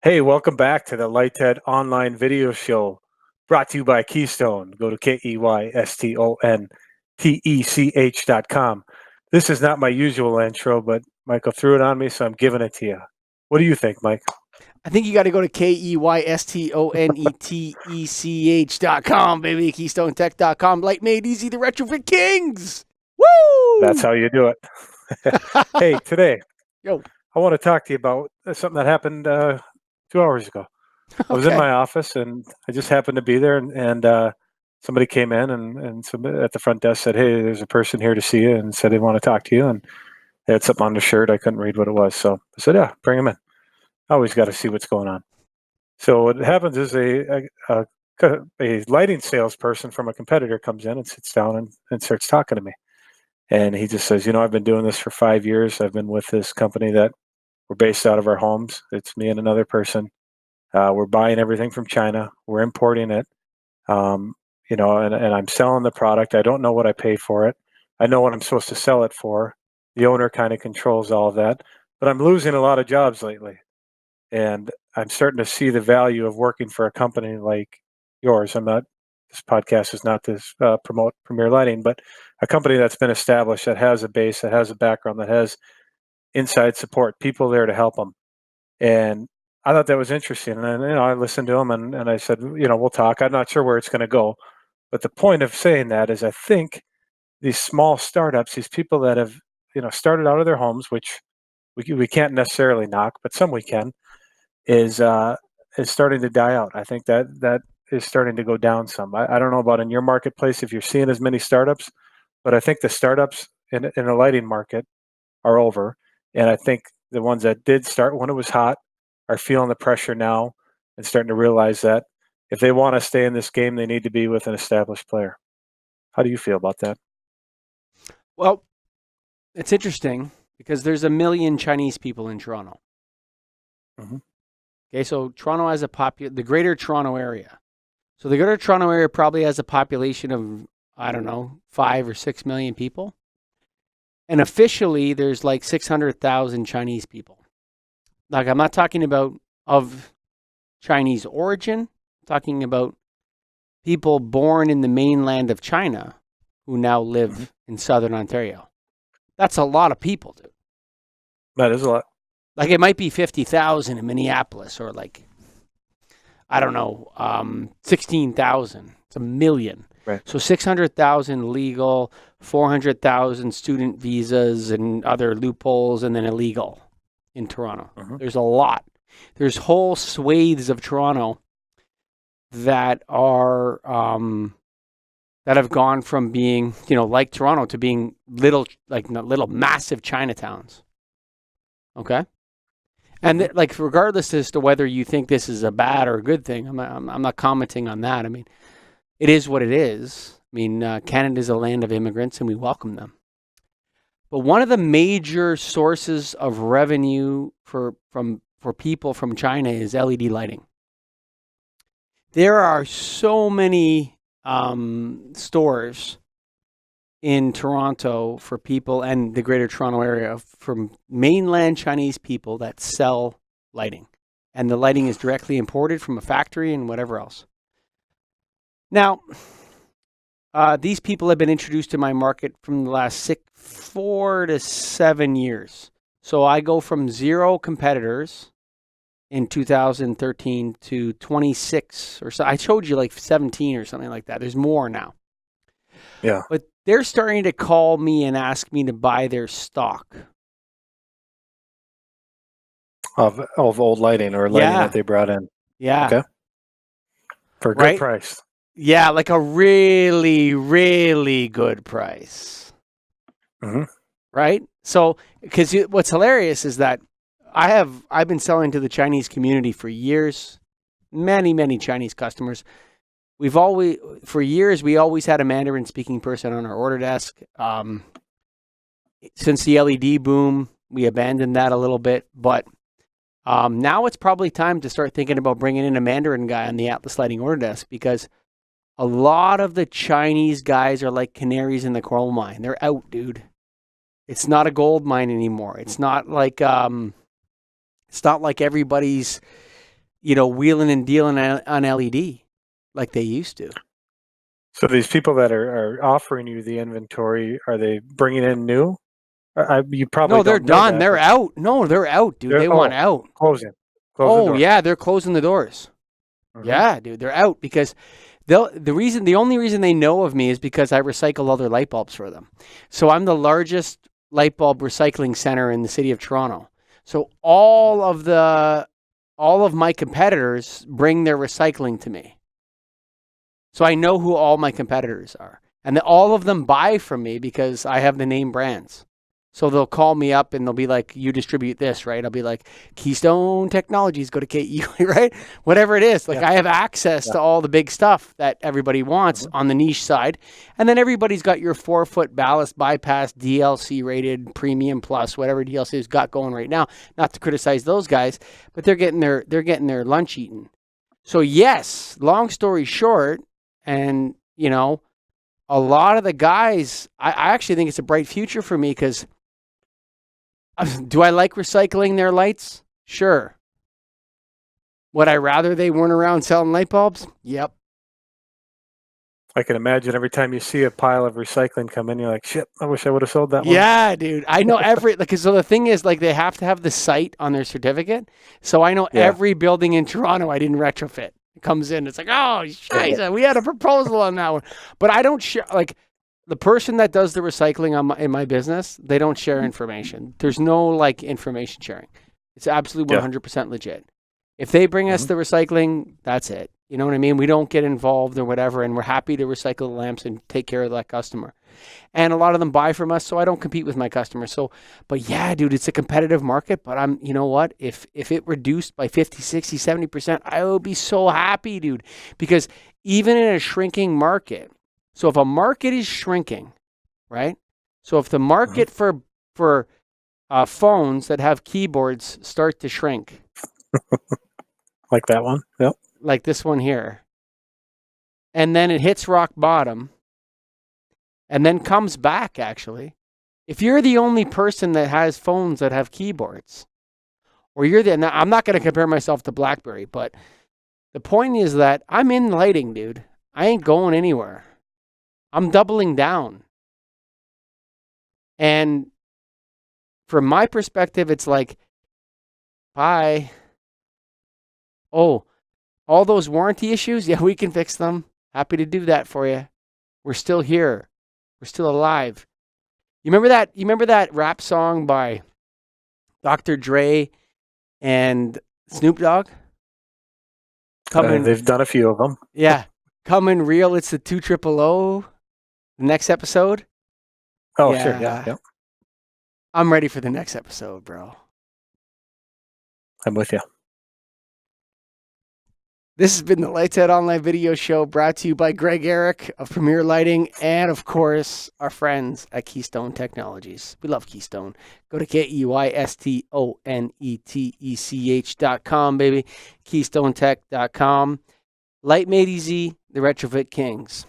Hey, welcome back to the Lighthead online video show brought to you by Keystone. Go to KEYSTONTECH.com. This is not my usual intro, but Michael threw it on me, so I'm giving it to you. What do you think, Mike? I think you got to go to KEYSTONETECH.com, baby. KeystoneTech.com. Light made easy, the retrofit kings. Woo! That's how you do it. Hey, today, Yo. I want to talk to you about something that happened 2 hours ago. I was in my office and I just happened to be there, and somebody came in and somebody at the front desk said, "Hey, there's a person here to see you," and said they want to talk to you. And they had something on their shirt. I couldn't read what it was, so I said, "Yeah, bring him in. I always got to see what's going on." So what happens is a lighting salesperson from a competitor comes in and sits down and starts talking to me, and he just says, "I've been doing this for 5 years. I've been with this company that we're based out of our homes. It's me and another person. We're buying everything from China. We're importing it. Um, and I'm selling the product. I don't know what I pay for it. I know what I'm supposed to sell it for. The owner kind of controls all of that, but I'm losing a lot of jobs lately, and I'm starting to see the value of working for a company like yours. I'm not. This podcast is not to promote Premier Lighting, but a company that's been established, that has a base, that has a background, that has inside support, people there to help them." And I thought that was interesting. And I listened to him and I said, we'll talk. I'm not sure where it's going to go. But the point of saying that is I think these small startups, these people that have, started out of their homes, which we can't necessarily knock, but some we can, is starting to die out. I think that is starting to go down some. I don't know about in your marketplace if you're seeing as many startups, but I think the startups in the lighting market are over. And I think the ones that did start when it was hot are feeling the pressure now and starting to realize that if they want to stay in this game, they need to be with an established player. How do you feel about that? Well, it's interesting because there's 1 million Chinese people in Toronto. Mm-hmm. Okay, so Toronto has the greater Toronto area. So the greater Toronto area probably has a population of, 5 or 6 million people. And officially, there's like 600,000 Chinese people. Like, I'm not talking about of Chinese origin. I'm talking about people born in the mainland of China who now live in southern Ontario. That's a lot of people, dude. That is a lot. Like, it might be 50,000 in Minneapolis or 16,000. It's 1 million. Right. So 600,000 legal, 400,000 student visas and other loopholes, and then illegal in Toronto. Mm-hmm. There's a lot. There's whole swathes of Toronto that are that have gone from being, like Toronto to being little massive Chinatowns. Okay? And regardless as to whether you think this is a bad or a good thing, I'm not commenting on that. I mean, it is what it is. I mean, Canada is a land of immigrants, and we welcome them. But one of the major sources of revenue for people from China is LED lighting. There are so many stores in Toronto for people and the greater Toronto area from mainland Chinese people that sell lighting. And the lighting is directly imported from a factory and whatever else. Now, these people have been introduced to my market from the last 4 to 7 years. So I go from 0 competitors in 2013 to 26 or so. I showed you 17 or something like that. There's more now. Yeah. But they're starting to call me and ask me to buy their stock. Of old lighting or lighting that they brought in. Yeah. Okay. For a good price. Yeah, like a really, really good price. Mm-hmm. Right? So, because what's hilarious is that I've been selling to the Chinese community for years, many, many Chinese customers. For years, we always had a Mandarin speaking person on our order desk. Since the LED boom, we abandoned that a little bit, but now it's probably time to start thinking about bringing in a Mandarin guy on the Atlas Lighting order desk, because a lot of the Chinese guys are like canaries in the coal mine. They're out, dude. It's not a gold mine anymore. It's not like everybody's wheeling and dealing on LED like they used to. So these people that are offering you the inventory, are they bringing in new? You probably No, they're don't know done. that, They're but out. No, they're out, dude. They want out. closing the Oh, door. yeah, they're closing the doors. Mhm. Yeah, dude, they're out because the only reason they know of me is because I recycle other light bulbs for them. So I'm the largest light bulb recycling center in the city of Toronto. So all of my competitors bring their recycling to me. So I know who all my competitors are. And all of them buy from me because I have the name brands. So they'll call me up and they'll be like, you distribute this, right? I'll be like, Keystone Technologies, go to KE, right? Whatever it is. Like I have access to all the big stuff that everybody wants on the niche side. And then everybody's got your 4-foot ballast bypass, DLC rated, premium plus, whatever DLC's got going right now. Not to criticize those guys, but they're getting their lunch eaten. So yes, long story short, and a lot of the guys, I actually think it's a bright future for me because do I like recycling their lights? Sure. Would I rather they weren't around selling light bulbs? Yep. I can imagine every time you see a pile of recycling come in, you're like, shit, I wish I would have sold that one. Yeah, dude. I know so the thing is, like, they have to have the site on their certificate. So I know every building in Toronto I didn't retrofit. It comes in, it's like, oh, shit, we had a proposal on that one. But I don't share, like, the person that does the recycling in my business, they don't share information. There's no, like, information sharing. It's absolutely 100% legit. If they bring us the recycling, that's it. You know what I mean? We don't get involved or whatever, and we're happy to recycle the lamps and take care of that customer. And a lot of them buy from us, so I don't compete with my customers. So, but yeah, dude, it's a competitive market, but you know what? If it reduced by 50, 60, 70%, I would be so happy, dude. Because even in a shrinking market, so if a market is shrinking, right? So if the market for phones that have keyboards start to shrink. Like that one? Yep. Like this one here. And then it hits rock bottom and then comes back, actually. If you're the only person that has phones that have keyboards, or now I'm not going to compare myself to BlackBerry, but the point is that I'm in lighting, dude. I ain't going anywhere. I'm doubling down. And from my perspective, it's like, bye. Oh, all those warranty issues? Yeah, we can fix them. Happy to do that for you. We're still here. We're still alive. You remember that rap song by Dr. Dre and Snoop Dogg? They've done a few of them. Yeah. Coming real. It's the 2 the next episode. Oh, yeah. Sure. Yeah. I'm ready for the next episode, bro. I'm with you. This has been the Lights Out Online video show brought to you by Greg Ehrich of Premier Lighting and, of course, our friends at Keystone Technologies. We love Keystone. Go to KEYSTONETECH.com, baby. KeystoneTech.com. Light made easy, the retrofit kings.